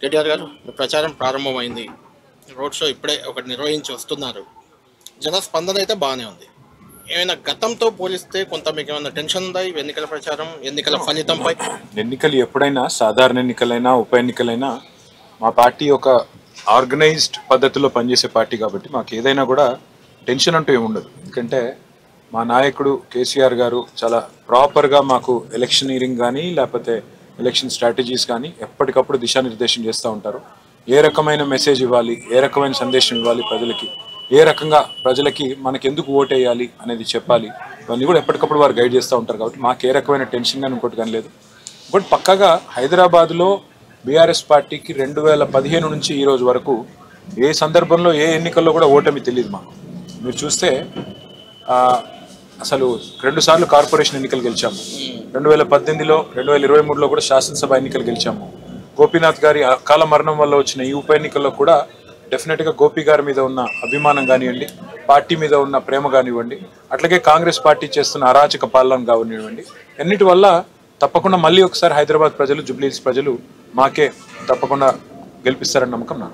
కేటీఆర్ గారు మీ ప్రచారం ప్రారంభమైంది. రోడ్ షో ఇప్పుడే ఒకటి నిర్వహించి వస్తున్నారు. జన స్పందన అయితే బాగానే ఉంది. ఏమైనా గతంతో పోలిస్తే కొంత మీకు ఏమైనా టెన్షన్ ఉందా? ఈ ఎన్నికల ప్రచారం, ఎన్నికల ఫలితంపై? ఎన్నికలు ఎప్పుడైనా సాధారణ ఎన్నికలైనా ఉప ఎన్నికలైనా మా పార్టీ ఒక ఆర్గనైజ్డ్ పద్ధతిలో పనిచేసే పార్టీ కాబట్టి మాకు ఏదైనా కూడా టెన్షన్ అంటూ ఏముండదు. ఎందుకంటే మా నాయకుడు కేసీఆర్ గారు చాలా ప్రాపర్గా మాకు ఎలక్షనీరింగ్ కానీ లేకపోతే ఎలక్షన్ స్ట్రాటజీస్ కానీ ఎప్పటికప్పుడు దిశానిర్దేశం చేస్తూ ఉంటారు. ఏ రకమైన మెసేజ్ ఇవ్వాలి, ఏ రకమైన సందేశం ఇవ్వాలి ప్రజలకి, ఏ రకంగా ప్రజలకి మనకెందుకు ఓటేయాలి అనేది చెప్పాలి, ఇవన్నీ కూడా ఎప్పటికప్పుడు వారు గైడ్ చేస్తూ ఉంటారు. కాబట్టి మాకు ఏ రకమైన టెన్షన్ కానీ ఇంకోటి కానీ లేదు. బట్ పక్కగా హైదరాబాద్లో బీఆర్ఎస్ పార్టీకి 2015 నుంచి ఈ రోజు వరకు ఏ సందర్భంలో ఏ ఎన్నికల్లో కూడా ఓటమి తెలియదు మాకు. మీరు చూస్తే అసలు 2 సార్లు కార్పొరేషన్ ఎన్నికలు గెలిచాము. 2018లో 2023లో కూడా శాసనసభ ఎన్నికలు గెలిచాము. గోపీనాథ్ గారి అకాల మరణం వల్ల వచ్చిన ఈ ఉప ఎన్నికల్లో కూడా డెఫినెట్గా గోపి గారి మీద ఉన్న అభిమానం కానివ్వండి, పార్టీ మీద ఉన్న ప్రేమ కానివ్వండి, అట్లాగే కాంగ్రెస్ పార్టీ చేస్తున్న అరాచక పాలన కానివ్వండి, అన్నిటి వల్ల తప్పకుండా మళ్ళీ ఒకసారి హైదరాబాద్ ప్రజలు, జూబ్లీహిల్స్ ప్రజలు మాకే తప్పకుండా గెలిపిస్తారని నమ్మకం నాకు.